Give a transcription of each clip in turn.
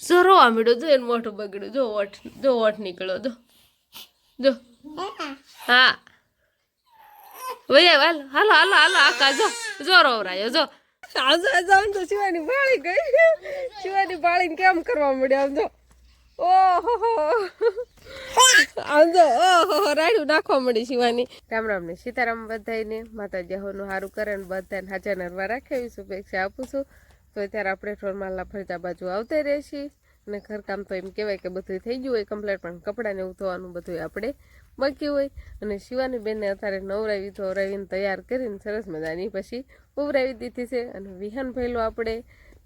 સરવા મળ્યો જો એને મોઢું બગડ્યું જો ઓઠ નીકળ્યો જો હા ભૈયા હાલો હાલો હાલો આકા જો રોવરાયો જો આમ તો શિવાની બાળી ગઈ શિવાની બાળીને કેમ કરવા મળ્યા આમ જો ઓહો આમ જો ઓહો રાડ્યું નાખવા મળી શિવાની રામ રામ ને સીતારામ બધાને માતાજી હોનું સારું કરે ને બધાને હાજર નરવા રાખે એવી શુભેચ્છા આપું છું તો અત્યારે આપણે ઠોરમાલના ફરતા બાજુ આવતા રહીશી અને ઘરકામ તો એમ કહેવાય કે બધું થઈ ગયું હોય કમ્પ્લીટ પણ કપડાને એવું ધોવાનું બધું આપણે બાકી હોય અને શિવાની બેનને અત્યારે નવરાવી ધોરાવીને તૈયાર કરીને સરસ મજાની પછી ઉવરાવી દીધી છે અને વિહાન ભેલો આપણે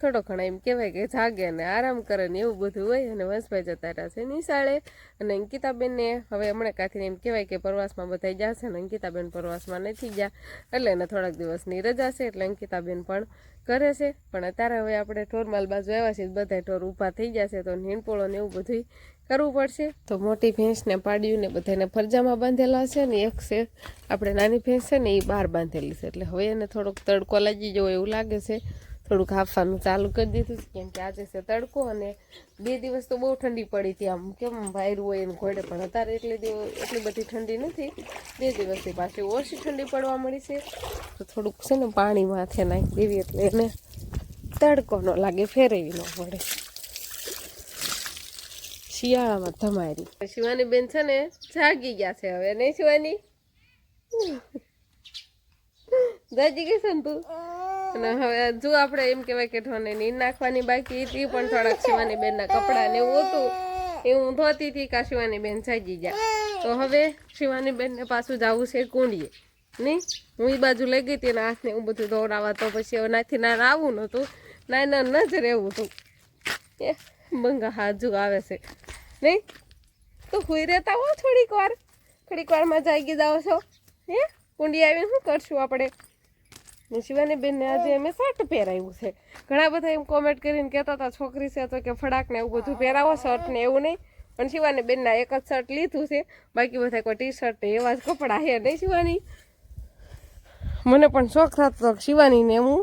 થોડો ઘણા એમ કહેવાય કે જાગે અને આરામ કરે ને એવું બધું હોય અને વંશભાઈ જતા રહ્યા છે નિશાળે અને અંકિતાબેનને હવે હમણાં કાંથી એમ કહેવાય કે પ્રવાસમાં બધા જશે ને અંકિતાબેન પ્રવાસમાં નથી ગયા એટલે એને થોડાક દિવસની રજા છે એટલે અંકિતાબેન પણ કરે છે પણ અત્યારે હવે આપણે ઢોરમાલ બાજુ આવ્યા છીએ બધા ઢોર ઊભા થઈ જશે તો નીણપોળો ને એવું બધું કરવું પડશે તો મોટી ભેંસને પાડ્યું ને બધાને ફરજામાં બાંધેલા છે ને એક છે આપણે નાની ભેંસ છે ને એ બહાર બાંધેલી છે એટલે હવે એને થોડોક તડકો લાગી જવો એવું લાગે છે થોડુંક હાફવાનું ચાલુ કરી દીધું છે કેમ કે આજે છે તડકો અને 2 દિવસ તો બહુ ઠંડી પડી હતી આમ કેમ વાયરું હોય એને ઘોડે પણ અત્યારે એટલી બધી ઠંડી નથી 2 દિવસથી પાછી ઓછી ઠંડી પડવા મળી છે તો થોડુંક છે ને પાણી માથે નાખી દેવી એટલે એને તડકો ન લાગે ફેરવી ન પડે શિયાળામાં તમારી શિવાની બેન છે ને જાગી ગયા છે હવે નહીં શિવાની જાગી ગઈ છે ને તું અને હવે જો આપણે એમ કહેવાય કે ઠોને નીંદ નાખવાની બાકી હતી પણ થોડાક શિવાની બેનના કપડાં ને એવું હતું એ હું ધોતી હતી કા શિવાની બેન જાગી ગયા તો હવે શિવાની બેનને પાછું જવું છે કુંડીએ નહીં હું એ બાજુ લઈ ગઈ હતી ને હાથને એવું બધું દોડાવવા તો પછી હવે નાથી ના આવું નહોતું ના ન જ રહેવું હતું એ બંગા હાજુ આવે છે નહીં તો હુઈ રહેતા હો થોડીક વારમાં જાગી જાઓ છો હે કુંડી આવીને શું કરશું આપણે શિવાની બેનને આજે અમે શર્ટ પહેરાવ્યું છે ઘણા બધા એમ કોમેન્ટ કરીને કહેતા હતા છોકરી છે તો કે ફડાક ને એવું બધું પહેરાવો શર્ટ ને એવું નહીં પણ શિવાની બેનના એક જ શર્ટ લીધું છે બાકી બધા કોઈ ટી શર્ટ એવા જ કપડાં છે નહીં શિવાની મને પણ શોખ થતો શિવાનીને હું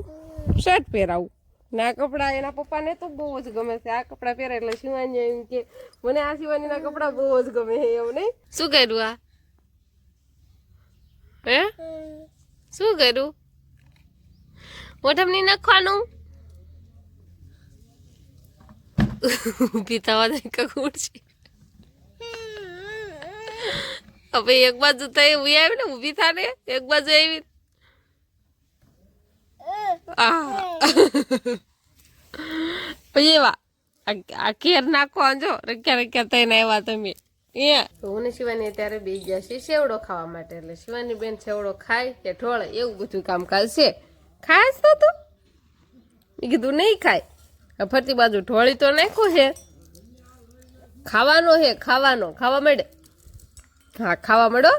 શર્ટ પહેરાવું ને આ કપડાં એના પપ્પાને તો બહુ જ ગમે છે આ કપડાં પહેરે એટલે શિવાની એમ કે મને આ શિવાનીના કપડાં બહુ જ ગમે છે એવું નહીં શું કર્યું આ હે શું કર્યું મોઢમ નહીં નાખવાનું પીતા વાળા કકુડ છે હવે એક બાજુ તો એવું આવી ને ઊભી થાને એક બાજુ આવી પછી એવા આ કેર નાખવા જો રખ્યા થઈને આવ્યા તમે હું ને શિવાની અત્યારે બે ગયા છે સેવડો ખાવા માટે એટલે શિવાની બેન સેવડો ખાય કે ઢોળે એવું બધું કામકાજ છે ખાસ તો તું મેં કીધું નહીં ખાય ફરતી બાજુ ઢોળી તો નાખ્યું છે ખાવાનો છે ખાવા માંડે હા ખાવા માંડો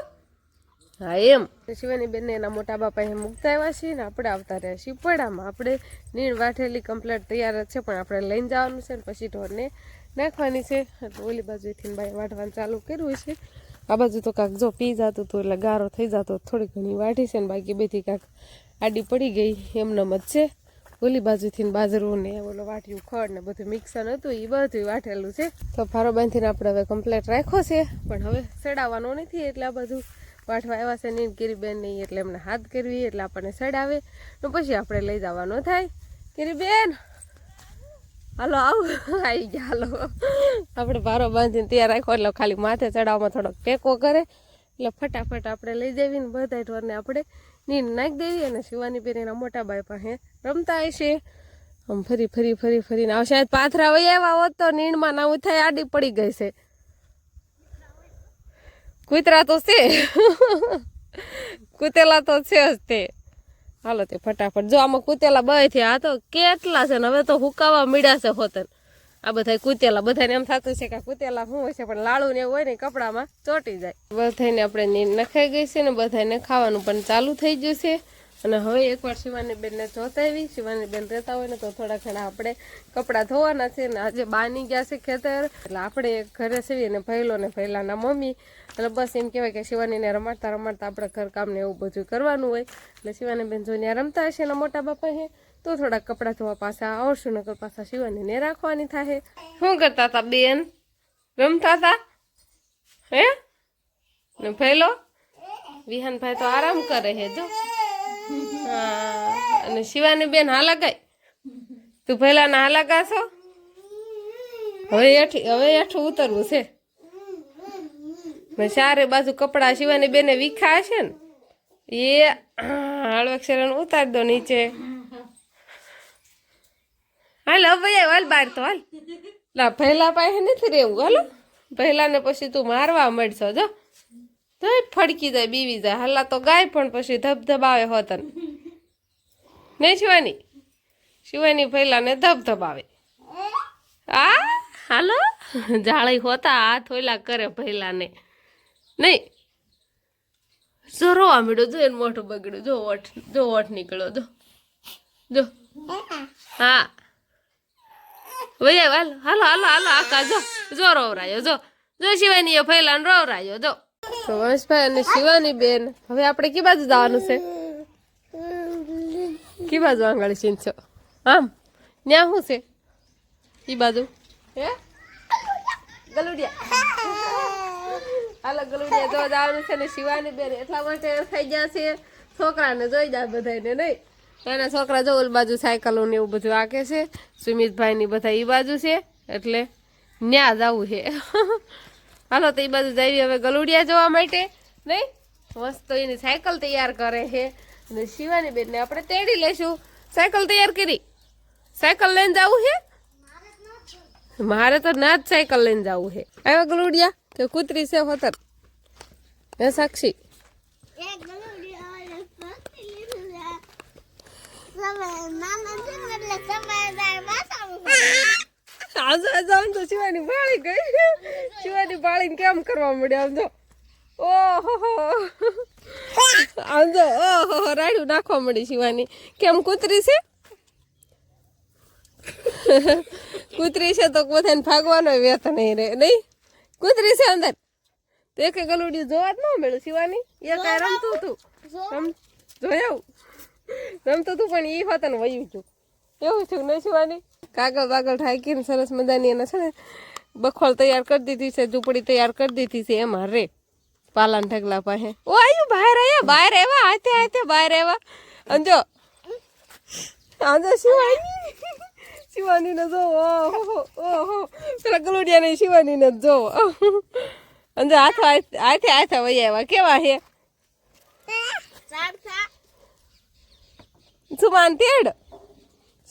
હા એમ શિવાની બેનને એના મોટા બાપા એ મૂકતા આવ્યા છીએ ને આપણે આવતા રહ્યા છીએ પડામાં આપણે નીણ વાઠેલી કમ્પ્લેટ તૈયાર જ છે પણ આપણે લઈને જવાનું છે ને પછી ઢોરને નાખવાની છે એટલે ઓલી બાજુથી ભાઈ વાઢવાનું ચાલુ કર્યું છે આ બાજુ તો કાંક જો પી જતું હતું એટલે ગારો થઈ જતો થોડી ઘણી વાઢી છે ને બાકી બેથી કાંક આડી પડી ગઈ એમનેમ જ છે ઓલી બાજુથી બાજરું ને ઓલો વાટ્યું ખડ ને બધું મિક્સર હતું એ બધું વાટેલું છે તો ફારો બાંધીને આપણે હવે કમ્પ્લેટ રાખ્યો છે પણ હવે સડાવવાનો નથી એટલે આ બધું વાટવા આવ્યા છે નીણ કિરીબેન નહીં એટલે એમને હાથ કરવી એટલે આપણને સડાવે તો પછી આપણે લઈ જવાનો થાય કિરીબેન હાલો આવું આવી ગયા હાલો આપણે ભારો બાંધીને તૈયાર રાખ્યો એટલે ખાલી માથે ચડાવવામાં થોડોક ટેકો કરે એટલે ફટાફટ આપણે લઈ જઈએ ને બધા ઢોરને આપણે નીંદ નાખી દેવી અને શિવાની બેન એના મોટા બાઈ પાસે રમતા હશે આમ ફરીને આવશે પાથરા વહી આવ્યા હોત તો નીંદમાં ના થાય આડી પડી ગઈ છે કૂતરા તો છે કૂતેલા તો છે જ તે હાલો તે ફટાફટ જો આમાં કૂતેલા બે થયા આ તો કેટલા છે ને હવે તો હુકાવા મળ્યા છે હોતન આ બધા કૂતેલા બધાને એમ થતું છે કે કૂતેલા શું હોય છે પણ લાડુ ને એવું હોય ને કપડામાં ચોટી જાય બધાને આપણે નીંદ નખાઈ ગઈ છે ને બધાને ખાવાનું પણ ચાલુ થઈ ગયું છે અને હવે એકવાર શિવાની બેનને જોતા આવી શિવાની બેન રહેતા હોય ને તો થોડા ઘણા આપણે કપડાં ધોવાના છે ને આજે બાની ગયા છે ખેતર એટલે આપણે ઘરે સીવીએ ને ભૈલો ને ભૈલાના મમ્મી એટલે બસ એમ કહેવાય કે શિવાનીને રમાડતા આપણે ઘરકામને એવું બધું કરવાનું હોય એટલે શિવાની બેન જોઈને રમતા હશે એના મોટા બાપા છે તો થોડાક કપડાં ધોવા પાછા આવશું, નકર પાછા શિવાની ને રાખવાની થાય. શું કરતા હતા બેન? રમતા હતા હે ને ફેલો? વિહાનભાઈ તો આરામ કરે હે જો. હા, અને શિવાની બેન હાલા ગાય. તું પહેલા ના હાલા ગાશો? હવે હેઠું ઉતરવું છે. ચારે બાજુ કપડા શિવાની બેને વીખા હશે ને એ હળવક શરણ ઉતારી દો નીચે. હાલ હવે હાલ બાર તો હાલ. લા પહેલા પાસે નથી રહેવું. હાલો પહેલા ને પછી તું મારવા મળશો જો. તો ફડકી જાય, બીવી જાય. હાલા તો ગાય પણ પછી ધબધબાવે હોતન નહીં શિવાની? શિવાની પહેલા ને ધબધબાવે. આ હાલો જાળી હોતા હાથ ઓલા કરે પહેલા ને નહીં. જો રોવા મળ્યો, જો એને મોઢું બગડ્યું, જો ઓઠ નીકળ્યો, જો હા ભૈયા હાલો હાલો હાલો આકા જો રોવરાયો, જો શિવાની એ પહેલા ને રોવરાયો જો. તો વંશભાઈ અને શિવાની બેન હવે આપણે કી બાજુ જવાનું છે? કી બાજુ આંગળી ચીંચો? આમ ન્યા શું છે ઈ બાજુ? હે ગલુડિયા? હાલો ગલુડિયા જો જવાનું છે ને શિવાની બેન એટલા માટે થઈ ગયા છે છોકરાને જોઈ જાય બધાને નહીં. એના છોકરા જો ઓલી બાજુ સાયકલો ને એવું બધું આકે છે. સુમિતભાઈ ની બધા ઈ બાજુ છે એટલે ન્યા જવું છે. હાલો તો એ બાજુ જઈએ હવે ગલુડિયા જોવા માટે નહીં. મસ્ત એની સાયકલ તૈયાર કરે છે અને શિવાની બેન ને આપણે તેડી લેશું. સાયકલ તૈયાર કરી, સાયકલ લઈને જવું છે. મારે તો ના જ સાયકલ લઈને જવું છે. આવ્યો ગલુડિયા કે કૂતરી છે હોતર? હે સાક્ષી? આમ તો શિવાની બાળી ગઈ. શિવાની બાળીને કેમ કરવા મળ્યા? આમ જો ઓહો આમ જો ઓહો રાડ્યું નાખવા મળી શિવાની. કેમ કૂતરી છે? કૂતરી છે તો બધાને ભાગવાનો વેત નહીં રે નહીં. કૂતરી છે અંદર તો એક ગલુડિયું જોવા જ ન મળ્યું શિવાની. એ કઈ રમતું હતું જોયું રમતું હતું પણ એ હોતા ને વયું છું એવું થયું નહીં શિવાની? કાગળ બાગળ ઠાકીને સરસ મજાની એને છે ને બખોલ તૈયાર કરી દીધી છે, ઝૂંપડી તૈયાર કરી દીધી છે એમાં રે પાલાન ઢગલા પાસે. ઓ આયુ બહાર આવ્યા હાથે બહાર આવ્યા. અંજો શિવાની ને જોવો. ઓહો પેલા ગલુડિયા ને શિવાની ને જોવો. અંજો હાથે વહી આવ્યા. કેવા હે સુમાન તેડ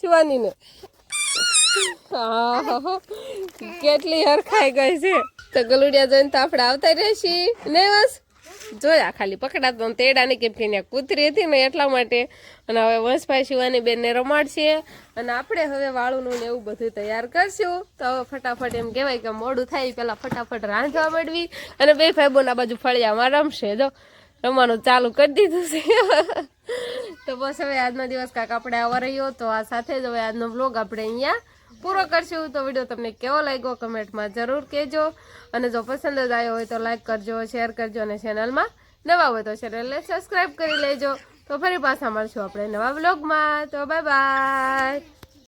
શિવાની ને? કેટલી હરખાઈ ગઈ છે. તો ગલુડિયા જોઈને તો આપણે આવતા રહેશી નહીં બસ. જોયા ખાલી પકડાતો તેડા ને કેમ કે કૂતરી હતી ને એટલા માટે. અને હવે વંશભાઈ શિવાની બેન ને રમાડશે અને આપણે હવે વાળુનું ને એવું બધું તૈયાર કરશું. તો હવે ફટાફટ એમ કહેવાય કે મોડું થાય પેલા ફટાફટ રાંધવા મળવી અને બે ભાઈ બોન આ બાજુ ફળિયામાં રમશે. જો રમવાનું ચાલુ કરી દીધું છે. તો બસ હવે આજનો દિવસ કાંક આપણે આવવા રહ્યો. તો આ સાથે જ હવે આજનો વ્લોગ આપણે અહીંયા પૂરો કરશું. તો વિડીયો તમને કેવો લાગ્યો કમેન્ટમાં જરૂર કહેજો. અને જો પસંદ જ આવ્યો હોય તો લાઈક કરજો, શેર કરજો અને ચેનલમાં નવા હોય તો ચેનલને સબસ્ક્રાઈબ કરી લેજો. તો ફરી પાછા મળશું આપણે નવા વ્લોગમાં. તો બાય બાય.